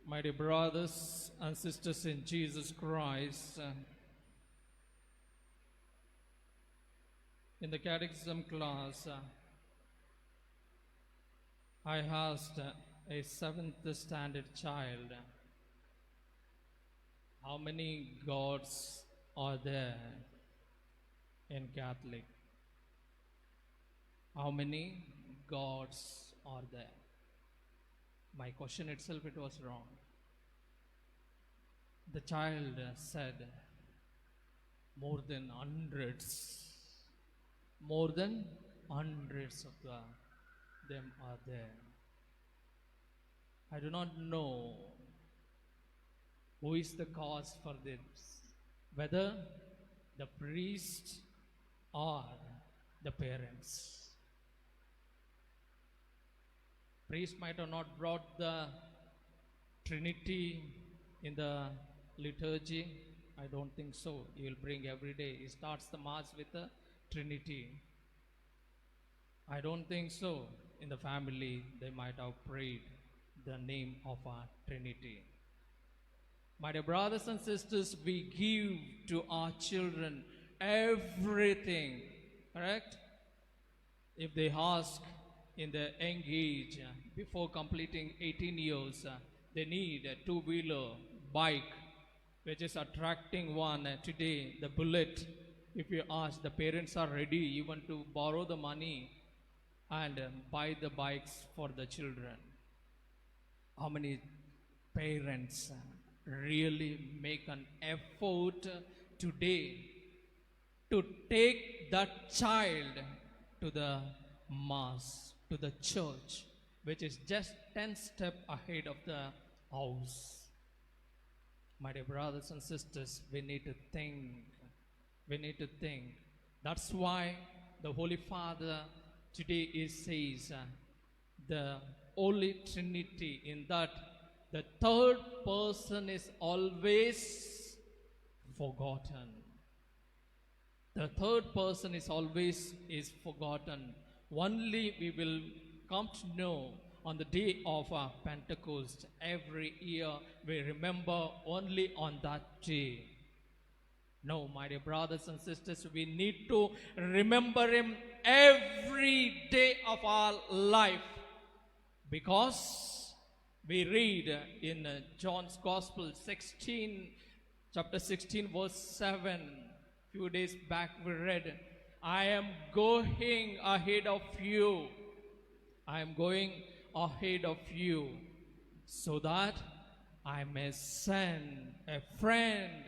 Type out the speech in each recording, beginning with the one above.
My dear brothers and sisters in Jesus Christ, in the catechism class, I asked a 7th standard child, how many gods are there in Catholic? How many gods are there? My question itself, it was wrong. The child said, more than hundreds of them are there. I do not know who is the cause for this, whether the priest or the parents. Priest might have not brought the Trinity in the liturgy. I don't think so. He will bring every day. He starts the Mass with the Trinity. I don't think so. In the family, they might have prayed the name of our Trinity. My dear brothers and sisters, we give to our children everything, correct? If they ask in the young age, before completing 18 years, they need a two-wheeler bike, which is attracting one today, the bullet. If you ask, the parents are ready even to borrow the money and buy the bikes for the children. How many parents really make an effort today to take that child to the Mass, to the church, which is just 10 steps ahead of the house? My dear brothers and sisters, we need to think. We need to think. That's why the Holy Father today says the Holy Trinity, in that the third person is always forgotten. The third person is always forgotten. Only we will come to know on the day of Pentecost. Every year we remember only on that day. No, my dear brothers and sisters, we need to remember Him every day of our life, because we read in John's Gospel chapter 16 verse 7, few days back we read, I am going ahead of you. I am going ahead of you so that I may send a friend,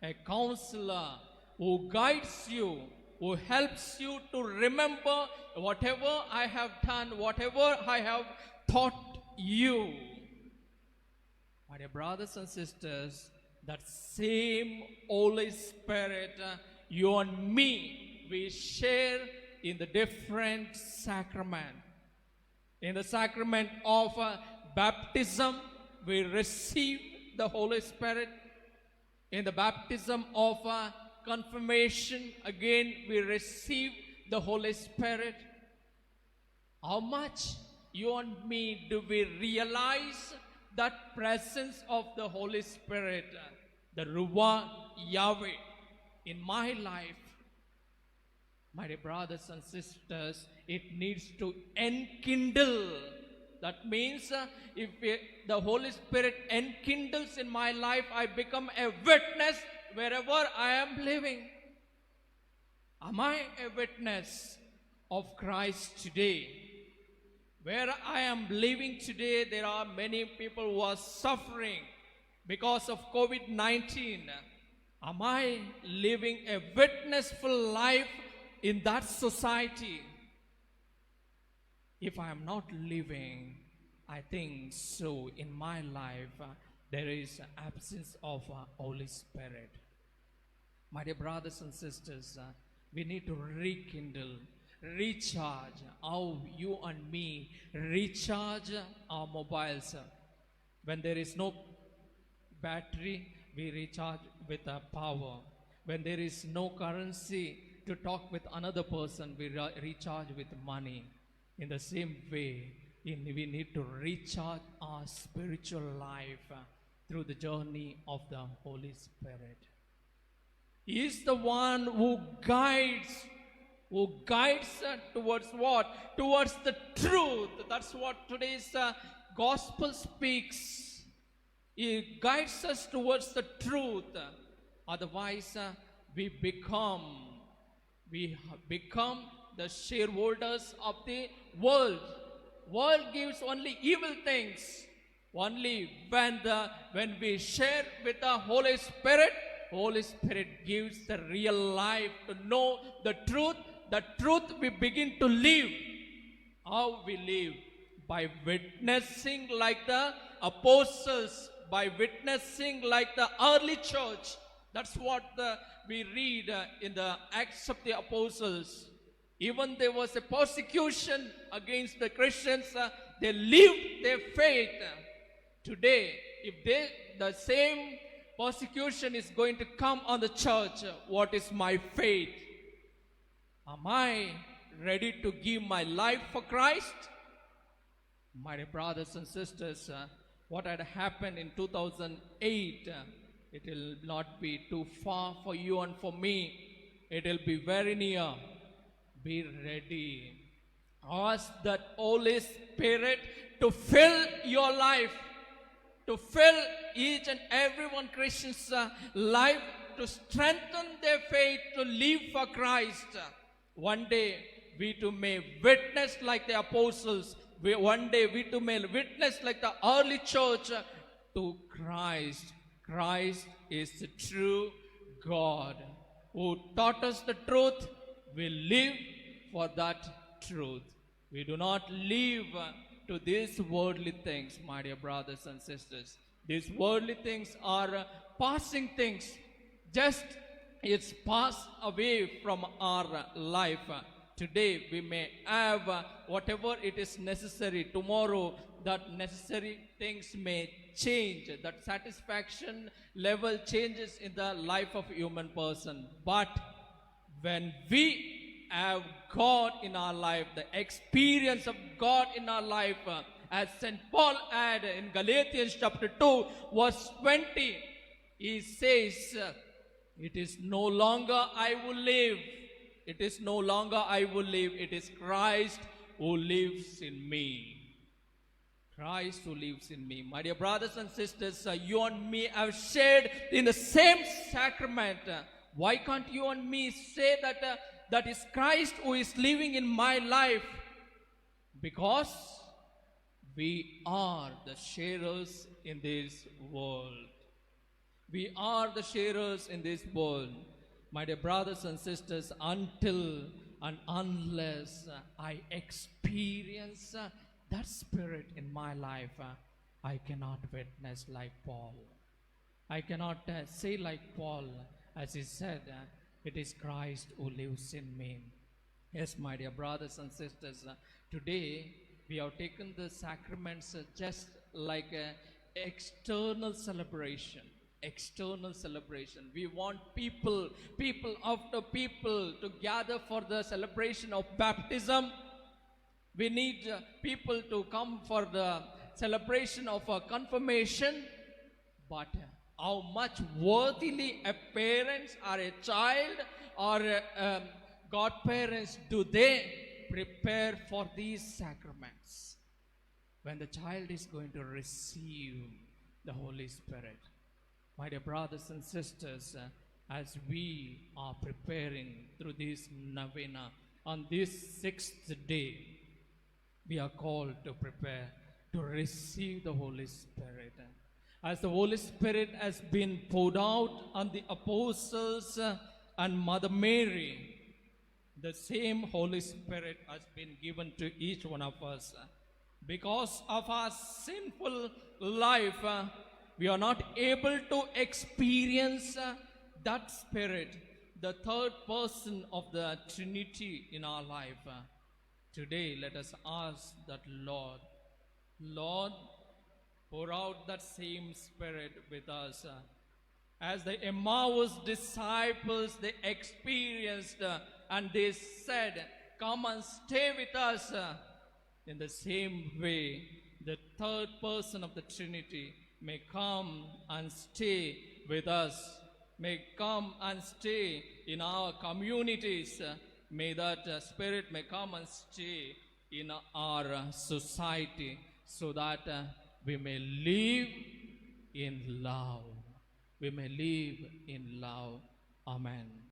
a counselor who guides you, who helps you to remember whatever I have done, whatever I have taught you. My dear brothers and sisters, that same Holy Spirit, you and me, we share in the different sacrament. In the sacrament of baptism, we receive the Holy Spirit. In the baptism of confirmation, again we receive the Holy Spirit. How much you and me do we realize that presence of the Holy Spirit, the Ruach Yahweh, in my life? My dear brothers and sisters, it needs to enkindle. That means if the Holy Spirit enkindles in my life, I become a witness wherever I am living. Am I a witness of Christ today? Where I am living today, there are many people who are suffering because of COVID-19. Am I living a witnessful life in that society? If I am not living, I think so, in my life, there is absence of Holy Spirit. My dear brothers and sisters, we need to rekindle, recharge. How you and me recharge our mobiles. When there is no battery, we recharge with power. When there is no currency to talk with another person, we recharge with money. In the same way, We need to recharge our spiritual life through the journey of the Holy Spirit. He is the one who guides towards what? Towards the truth. That's what today's gospel speaks. He guides us towards the truth. Otherwise, we become the shareholders of the world. World gives only evil things. Only when we share with the Holy Spirit gives the real life to know the truth. The truth we begin to live. How we live? By witnessing like the apostles, by witnessing like the early church. That's what we read in the Acts of the Apostles. Even there was a persecution against the Christians, they lived their faith. Today, if the same persecution is going to come on the church, what is my faith? Am I ready to give my life for Christ? My dear brothers and sisters, what had happened in 2008, it will not be too far for you and for me. It will be very near. Be ready. Ask that Holy Spirit to fill your life, to fill each and every one Christian's life, to strengthen their faith, to live for Christ. One day we too may witness like the apostles. One day we too may witness like the early church to Christ. Christ is the true God who taught us the truth. We live for that truth. We do not live to these worldly things, my dear brothers and sisters. These worldly things are passing things. Just it's passed away from our life. Today we may have whatever it is necessary. Tomorrow that necessary things may change. That satisfaction level changes in the life of a human person. But when we have God in our life, the experience of God in our life, as St. Paul had in Galatians chapter 2 verse 20, he says, it is no longer I who live. It is no longer I who live. It is Christ who lives in me. Christ who lives in me. My dear brothers and sisters, you and me have shared in the same sacrament. Why can't you and me say that that is Christ who is living in my life? Because we are the sharers in this world. We are the sharers in this world. My dear brothers and sisters, until and unless I experience that Spirit in my life, I cannot witness like Paul. I cannot say like Paul, as he said, it is Christ who lives in me. Yes, my dear brothers and sisters, today we have taken the sacraments just like an external celebration. External celebration. We want people after people to gather for the celebration of baptism. We need people to come for the celebration of a confirmation. But how much worthily a parent or a child or godparents do they prepare for these sacraments when the child is going to receive the Holy Spirit? My dear brothers and sisters, as we are preparing through this novena on this 6th day, we are called to prepare to receive the Holy Spirit. As the Holy Spirit has been poured out on the apostles and Mother Mary, the same Holy Spirit has been given to each one of us. Because of our sinful life, we are not able to experience that Spirit, the third person of the Trinity in our life. Today, let us ask that Lord, pour out that same Spirit with us. As the Emmaus disciples, they experienced and they said, come and stay with us. In the same way, the third person of the Trinity may come and stay with us, may come and stay in our communities. May that Spirit may come and stay in our society so that we may live in love. We may live in love. Amen.